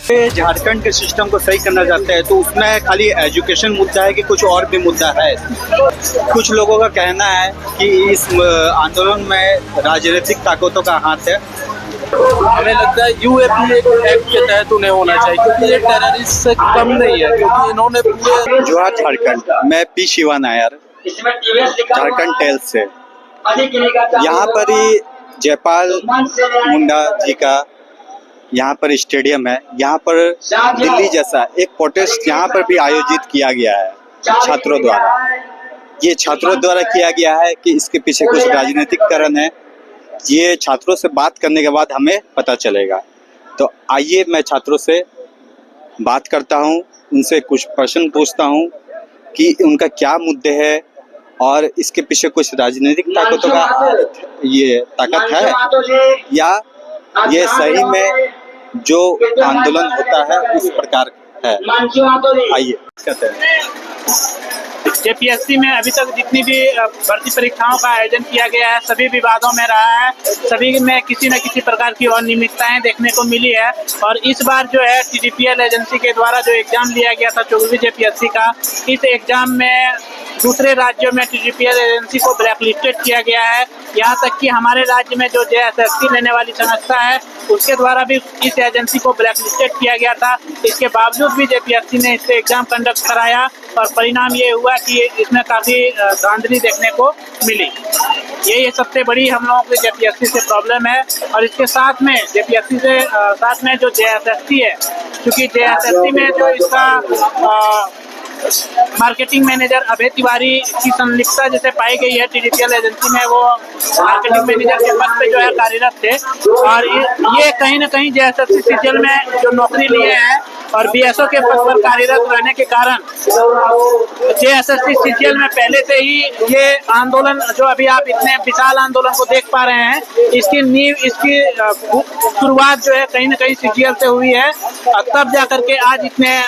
झारखंड के सिस्टम को सही करना चाहते हैं तो उसमें खाली एजुकेशन मुद्दा है कि कुछ और भी मुद्दा है। कुछ लोगों का कहना है कि इस आंदोलन में राजनीतिक ताकतों का हाथ है। हमें लगता है यूएपी एक्ट के तहत उन्हें होना चाहिए क्योंकि ये टेररिस्ट से कम नहीं है, क्योंकि इन्होंने पूरे जोहार झारखंड, मैं पी शिवा नायर झारखंड टेल से। यहाँ पर ही जयपाल मुंडा जी का यहाँ पर स्टेडियम है। यहाँ पर दिल्ली जैसा एक प्रोटेस्ट यहाँ पर भी आयोजित किया गया है छात्रों द्वारा। ये छात्रों द्वारा किया गया है कि इसके पीछे कुछ राजनीतिकरण है। ये छात्रों से बात करने के बाद हमें पता चलेगा। तो आइए मैं छात्रों से बात करता हूँ, उनसे कुछ प्रश्न पूछता हूँ कि उनका क्या मुद्दे हैं और इसके पीछे कुछ राजनीतिक ताकतों का ये ताकत है या ये सही में जो आंदोलन होता है उस प्रकार है। आइए कहते हैं। जेपीएससी में अभी तक जितनी भी भर्ती परीक्षाओं का आयोजन किया गया है सभी विवादों में रहा है। सभी में किसी न किसी प्रकार की अनियमितताएं देखने को मिली है। और इस बार जो है टीडीपीएल एजेंसी के द्वारा जो एग्जाम लिया गया था 24वीं जेपीएससी का, इस एग्जाम में दूसरे राज्यों में टीडीपीएल एजेंसी को ब्लैकलिस्टेड किया गया है। यहाँ तक कि हमारे राज्य में जो जेएसएससी लेने वाली संस्था है उसके द्वारा भी इस एजेंसी को ब्लैकलिस्टेड किया गया था। इसके बावजूद भी जेपीएससी ने इससे एग्जाम कंडक्ट कराया और परिणाम ये हुआ कि इसमें काफ़ी धांधली देखने को मिली। ये सबसे बड़ी हम लोगों की जेपीएससी से प्रॉब्लम है। और इसके साथ में जेपीएससी से साथ में जो जेएसएससी है, क्योंकि जेएसएससी में जो इसका मार्केटिंग मैनेजर अभय तिवारी की संलिप्तता जैसे पाई गई है टीडीपीएल एजेंसी में, वो मार्केटिंग मैनेजर के पद पे जो है कार्यरत थे। और ये कहीं ना कहीं जेएसएससी सीजीएल में जो नौकरी लिए हैं और बीएसओ के पद पर कार्यरत रहने के कारण जेएसएससी सीजीएल में पहले से ही ये आंदोलन जो अभी आप इतने विशाल आंदोलन को देख पा रहे हैं, इसकी नींव, इसकी शुरुआत जो है कहीं ना कहीं सीजीएल से हुई है। तब जाकर के आज इतने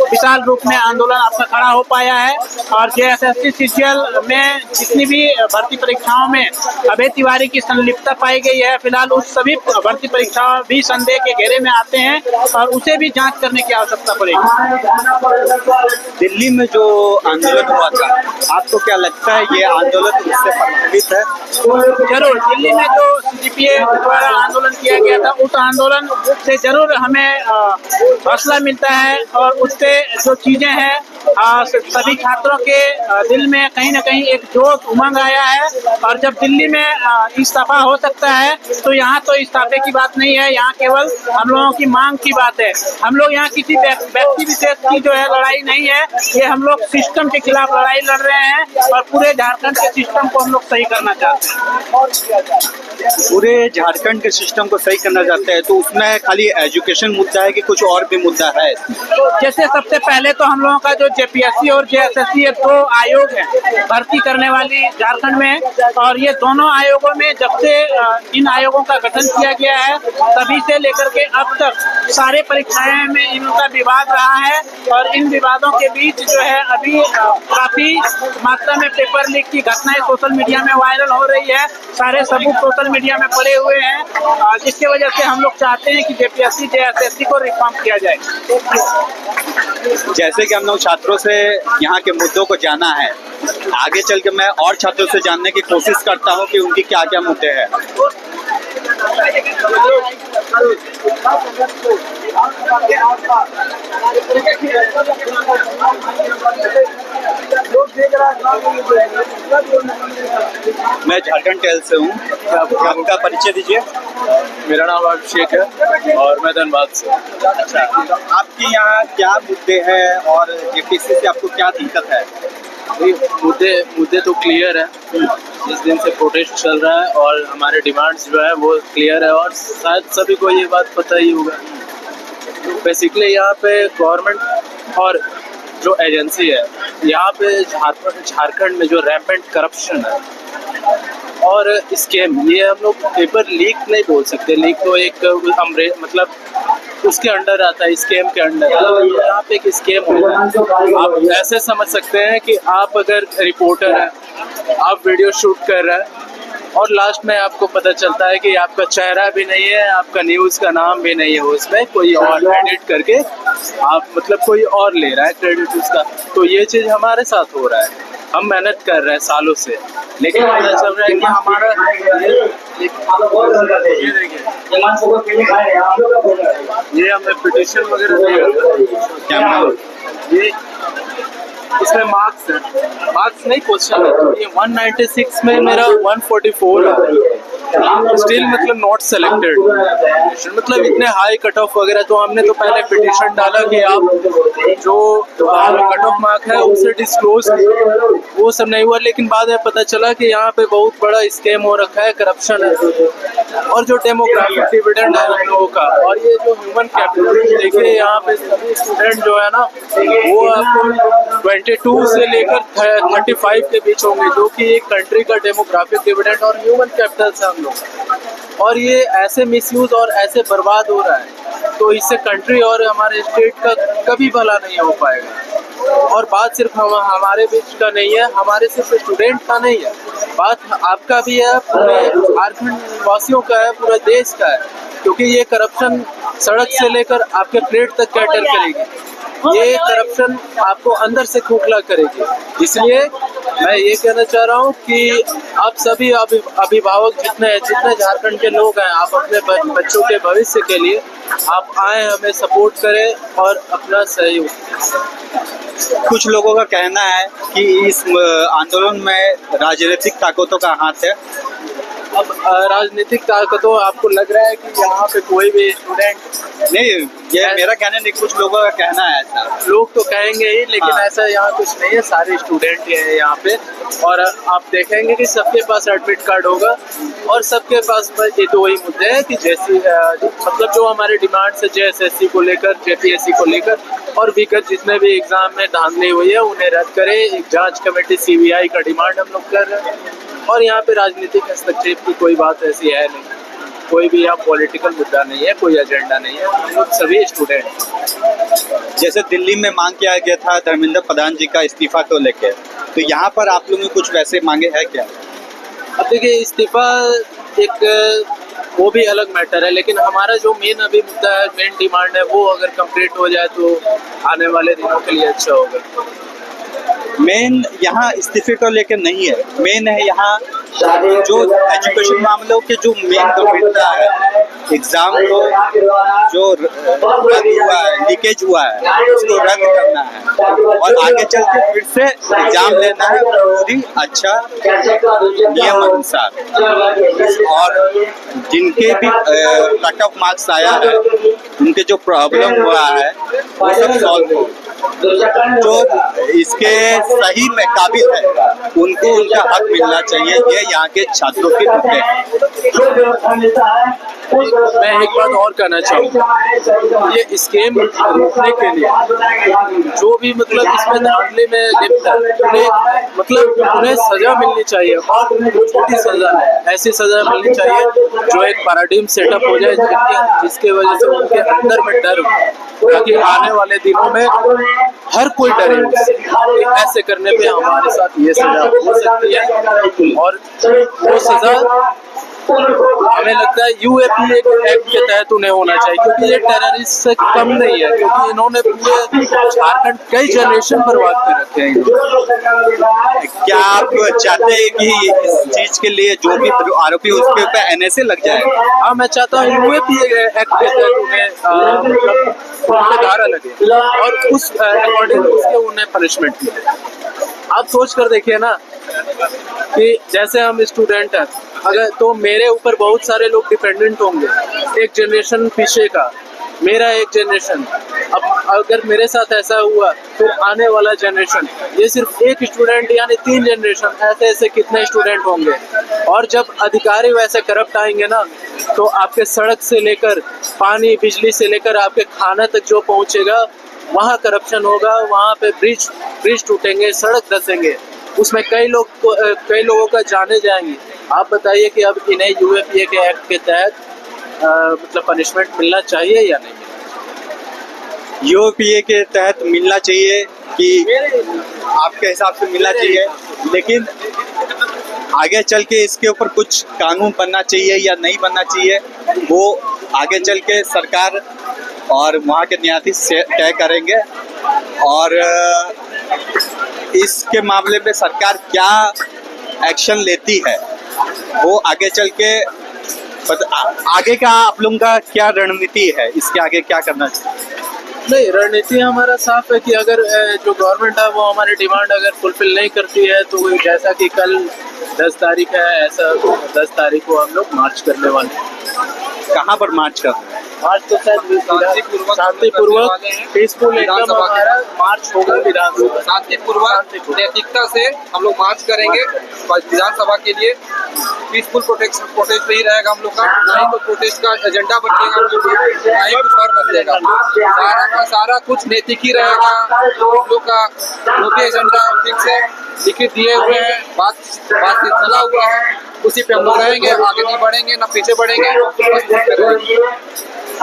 विशाल रूप में आंदोलन आपका खड़ा हो पाया है। और जेएसएससी सीजीएल में जितनी भी भर्ती परीक्षाओं में अभय तिवारी की संलिप्तता पाई गई है, फिलहाल उस सभी भर्ती परीक्षाओं भी संदेह के घेरे में आते हैं और उसे भी जांच करने की आवश्यकता पड़ेगी। दिल्ली में जो आंदोलन हुआ था, आपको क्या लगता है ये आंदोलन उससे प्रभावित है? जरूर, दिल्ली में जो सीजीपीए द्वारा आंदोलन किया गया था उस आंदोलन से जरूर हमें हौसला मिलता है और उससे जो चीजें हैं सभी छात्रों के दिल में कहीं ना कहीं एक जोश उमंग आया है। और जब दिल्ली में इस्तीफा हो सकता है तो यहाँ तो इस्तीफे की बात नहीं है, यहाँ केवल हम लोगों की मांग की बात है। हम लोग यहाँ किसी व्यक्ति विशेष की जो है लड़ाई नहीं है, ये हम लोग सिस्टम के खिलाफ लड़ाई लड़ रहे हैं और पूरे झारखंड के सिस्टम को हम लोग सही करना चाहते हैं। पूरे झारखंड के सिस्टम को सही करना चाहते हैं तो उसमें खाली एजुकेशन मुद्दा है कि कुछ और भी मुद्दा है? जैसे सबसे पहले तो हम लोगों का जो जेपीएससी और जेएसएससी ये दो आयोग है भर्ती करने वाली झारखंड में, और ये दोनों आयोगों में जब से इन आयोगों का गठन किया गया है तभी से लेकर के अब तक सारे परीक्षाएं में इनका विवाद रहा है। और इन विवादों के बीच जो है अभी काफी मात्रा में पेपर लीक की घटनाएं सोशल मीडिया में वायरल हो रही है। सारे सबूत सोशल मीडिया में पड़े हुए हैं, जिसकी वजह से हम लोग चाहते हैं कि जेपीएससी जेएसएससी को रिफॉर्म किया जाए। जैसे कि हम लोग छात्रों से यहाँ के मुद्दों को जाना है, आगे चल के मैं और छात्रों से जानने की कोशिश करता हूँ कि उनकी क्या क्या मुद्दे हैं। मैं झारखंड टेल से हूँ, आपका परिचय दीजिए। मेरा नाम अभिषेक है और मैं धनबाद से। अच्छा, आपके यहाँ क्या मुद्दे हैं और जेपीएससी से आपको क्या दिक्कत है? मुद्दे तो क्लियर है। जिस दिन से प्रोटेस्ट चल रहा है और हमारे डिमांड्स जो है वो क्लियर है और शायद सभी को ये बात पता ही होगा। बेसिकली यहाँ पे गवर्नमेंट और जो एजेंसी है, यहाँ पे झारखंड में जो रैम्पेंट करप्शन है और स्कैम, ये हम लोग पेपर लीक नहीं बोल सकते, लीक तो एक मतलब उसके अंडर आता है, स्कैम के अंडर। यहाँ पे एक स्कैम हो रहा है। आप ऐसे समझ सकते हैं कि आप अगर रिपोर्टर हैं, आप वीडियो शूट कर रहे हैं और लास्ट में आपको पता चलता है कि आपका चेहरा भी नहीं है, आपका न्यूज़ का नाम भी नहीं है उसमें, कोई और एडिट करके आप मतलब कोई और ले रहा है क्रेडिट उसका। तो ये चीज़ हमारे साथ हो रहा है, हम मेहनत कर रहे हैं सालों से, लेकिन पता चल रहा है कि हमारा ये देखिए, ये हमें पिटिशन वगैरह दिया, ये इसमें मार्क्स है, मार्क्स नहीं क्वेश्चन है। तो ये 196 में मेरा 144 है, स्टिल मतलब नॉट सेलेक्टेड, मतलब इतने हाई कट ऑफ वगैरह। तो हमने तो पहले पिटिशन डाला कि आप जो कट ऑफ मार्क है उसे डिस्क्लोज, वो सब नहीं हुआ। लेकिन बाद में पता चला कि यहाँ पे बहुत बड़ा स्कैम हो रखा है, करप्शन है, और जो डेमोग्राफिक डिविडेंड है हम लोगों का, और ये जो ह्यूमन कैपिटल, देखिए यहाँ पे सभी स्टूडेंट जो है ना वो आपको 22 से लेकर 35 के बीच होंगे, जो कि एक कंट्री का डेमोग्राफिक डिविडेंड और ह्यूमन कैपिटल से हम लोग। और ये ऐसे मिसयूज और ऐसे बर्बाद हो रहा है, तो इससे कंट्री और हमारे स्टेट का कभी भला नहीं हो पाएगा। और बात सिर्फ हमारे बीच का नहीं है, हमारे सिर्फ स्टूडेंट का नहीं है, बात आपका भी है, पूरे झारखंड वासियों का है, पूरे देश का है। क्योंकि ये करप्शन सड़क से लेकर आपके प्लेट तक कैटर करेगी, ये करप्शन आपको अंदर से खोखला करेगी। इसलिए मैं ये कहना चाह रहा हूँ कि आप सभी अभिभावक जितने झारखंड के लोग हैं, आप अपने बच्चों के भविष्य के लिए आप आए, हमें सपोर्ट करें और अपना सहयोग। कुछ लोगों का कहना है कि इस आंदोलन में राजनीतिक ताकतों का हाथ है। अब राजनीतिक ताकतों, आपको लग रहा है कि यहाँ पे कोई भी स्टूडेंट नहीं, ये मेरा कहना नहीं, कुछ लोगों का कहना है ऐसा। लोग तो कहेंगे ही, लेकिन ऐसा यहाँ कुछ नहीं है, सारे स्टूडेंट ही हैं यहाँ पे। और आप देखेंगे कि सबके पास एडमिट कार्ड होगा और सबके पास ये दो ही मुद्दे हैं कि जैसी मतलब जो हमारे डिमांड्स है JSSC को लेकर, JPSC को लेकर, और विगत जितने भी एग्जाम में धांधली हुई है उन्हें रद्द करें। एक जांच कमेटी CBI का डिमांड हम लोग कर रहे हैं। और यहाँ पे राजनीतिक हस्तक्षेप की कोई बात ऐसी है नहीं, कोई भी यहाँ पॉलिटिकल मुद्दा नहीं है, कोई एजेंडा नहीं है, हम लोग सभी स्टूडेंट। जैसे दिल्ली में मांग किया गया था धर्मेंद्र प्रधान जी का इस्तीफा को लेकर, तो यहाँ पर आप लोगों ने कुछ वैसे मांगे हैं क्या? अब देखिए, इस्तीफा एक वो भी अलग मैटर है, लेकिन हमारा जो मेन अभी मुद्दा है, मेन डिमांड है, वो अगर कंप्लीट हो जाए तो आने वाले दिनों के लिए अच्छा होगा। मेन यहाँ इस्तीफे को लेकर नहीं है, मेन है यहाँ जो एजुकेशन मामलों के जो मेन गंभीरता है, एग्जाम को जो रद्द हुआ है, लीकेज हुआ है, उसको रद्द करना है और आगे चल के फिर से एग्जाम लेना है पूरी अच्छा नियम अनुसार। और जिनके भी कट ऑफ मार्क्स आया है, उनके जो प्रॉब्लम हुआ है वो सब सॉल्व हो। जो इसके सही में काबिल है उनको उनका हक मिलना चाहिए, ये यहाँ के छात्रों के मुद्दे हैं। मैं एक बात और कहना चाहूँगा, ये स्कीम रोकने के लिए जो भी मतलब इसमें धांधली में लिप्त है, उन्हें सजा मिलनी चाहिए, और छोटी सजा है, ऐसी सजा मिलनी चाहिए जो एक पैराडिम सेटअप हो जाए, जिसके वजह से उनके अंदर में डर हो, ताकि आने वाले दिनों में हर कोई डरे उससे। ऐसे करने पे हमारे साथ ये सजा हो सकती है, और वो सजा हमें लगता है UAPA एक्ट के तहत उन्हें होना चाहिए, क्योंकि ये टेररिस्ट से कम नहीं है, क्योंकि इन्होंने पूरे झारखंड कई जनरेशन बर्बाद कर रखे हैं। क्या आप चाहते हैं कि इस चीज के लिए जो भी आरोपी उसके ऊपर NSA लग जाए? हाँ, मैं चाहता हूँ UAPA एक्ट के तहत उन्हें मतलब धारा लगे और उस अकॉर्डिंग उसके उन्हें पनिशमेंट मिले। आप सोच कर देखिए ना कि जैसे हम स्टूडेंट हैं, अगर तो मेरे ऊपर बहुत सारे लोग डिपेंडेंट होंगे, एक जनरेशन पीछे का, मेरा एक जनरेशन। अब अगर मेरे साथ ऐसा हुआ, फिर आने वाला जनरेशन, ये सिर्फ एक स्टूडेंट यानी 3 जनरेशन, ऐसे ऐसे कितने स्टूडेंट होंगे। और जब अधिकारी वैसे करप्ट आएंगे ना, तो आपके सड़क से लेकर पानी, बिजली से लेकर आपके खाना तक जो पहुंचेगा, वहाँ करप्शन होगा, वहाँ पे ब्रिज टूटेंगे, सड़क धंसेंगे, उसमें कई लोगों का जाने जाएंगी। आप बताइए कि अब इन्हें UAPA के एक्ट के तहत मतलब पनिशमेंट मिलना चाहिए या नहीं? UAPA के तहत मिलना चाहिए कि आपके हिसाब से मिलना चाहिए, लेकिन आगे चल के इसके ऊपर कुछ कानून बनना चाहिए या नहीं बनना चाहिए, वो आगे चल के सरकार और वहाँ के न्यायाधीश तय करेंगे। और इसके मामले में सरकार क्या एक्शन लेती है वो आगे चल के आगे का आप लोगों का क्या रणनीति है, इसके आगे क्या करना चाहिए? नहीं, रणनीति हमारा साफ है कि अगर जो गवर्नमेंट है वो हमारी डिमांड अगर फुलफिल नहीं करती है तो जैसा कि कल 10 तारीख है, ऐसा 10 तारीख को हम लोग मार्च करने वाले हैं। कहाँ पर मार्च कर रहे हैं? मार्च तो शायद शांतिपूर्वक पीसफुल एकदम हमारा मार्च होगा विधानसभा। शांतिपूर्वक नैतिकता से हम लोग मार्च करेंगे विधानसभा के लिए। पीसफुल प्रोटेस्ट ही रहेगा हम लोग का, नहीं तो प्रोटेस्ट का एजेंडा बनेगा, नहीं कुछ और बदलेगा। सारा का सारा कुछ नैतिक ही रहेगा। हम लोग का जो भी एजेंडा फिक्स है, लिखित दिए हुए हैं, बात चला हुआ है, उसी पे हम लोग रहेंगे। आगे नहीं बढ़ेंगे ना पीछे बढ़ेंगे।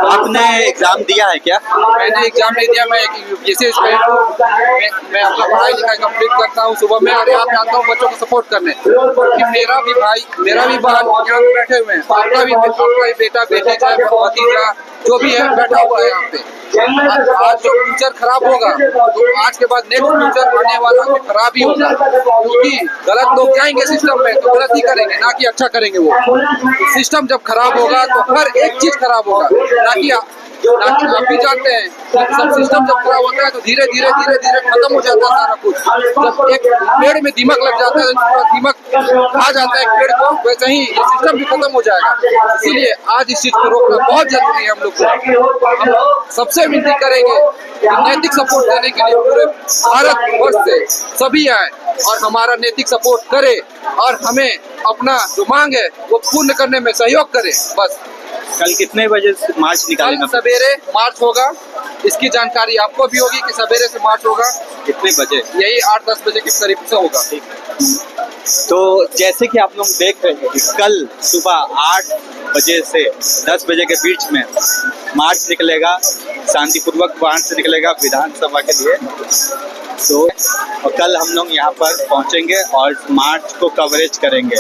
आपने एग्जाम दिया है क्या? मैंने एग्जाम नहीं दिया, मैं एक यूपीएससी स्टूडेंट हूँ। मैं अपना पढ़ाई लिखाई कंप्लीट करता हूँ। सुबह मैं और यहाँ पे आता हूँ बच्चों को सपोर्ट करने, क्योंकि मेरा भी भाई मेरा भी बहन यहाँ पे बैठे हुए हैं, आपका भी बेटा बेटी चाहे भतीजा जो भी है बैठा हुआ है यहाँ पे। आज जो फ्यूचर खराब होगा तो आज के बाद नेक्स्ट फ्यूचर आने वाला भी खराब ही होगा, क्योंकि गलत लोग जाएंगे सिस्टम में तो गलत ही करेंगे, ना कि अच्छा करेंगे। वो सिस्टम जब खराब होगा तो हर एक चीज खराब होगा, ना कि आप भी जानते हैं सब सिस्टम जब खराब होता है तो धीरे धीरे खत्म हो जाता है सारा कुछ। जब एक पेड़ में दीमक लग जाता है तो दीमक खा जाता है एक पेड़ को, वैसे ही ये सिस्टम भी खत्म हो जाएगा। इसीलिए आज इस चीज को रोकना बहुत जरूरी है। हम लोग को सबसे विनती करेंगे कि नैतिक सपोर्ट देने के लिए पूरे भारत वर्ष से सभी आए और हमारा नैतिक सपोर्ट करे और हमें अपना जो मांग है वो पूर्ण करने में सहयोग करे। बस कल कितने बजे मार्च निकालेंगे? कल सवेरे मार्च होगा, इसकी जानकारी आपको भी होगी कि सवेरे से मार्च होगा। कितने बजे? यही 8-10 बजे के करीब से होगा। तो जैसे कि आप लोग देख रहे हैं कि कल सुबह 8 बजे से 10 बजे के बीच में मार्च निकलेगा, शांतिपूर्वक वाहन से निकलेगा विधानसभा के लिए। तो कल हम लोग यहाँ पर पहुँचेंगे और मार्च को कवरेज करेंगे।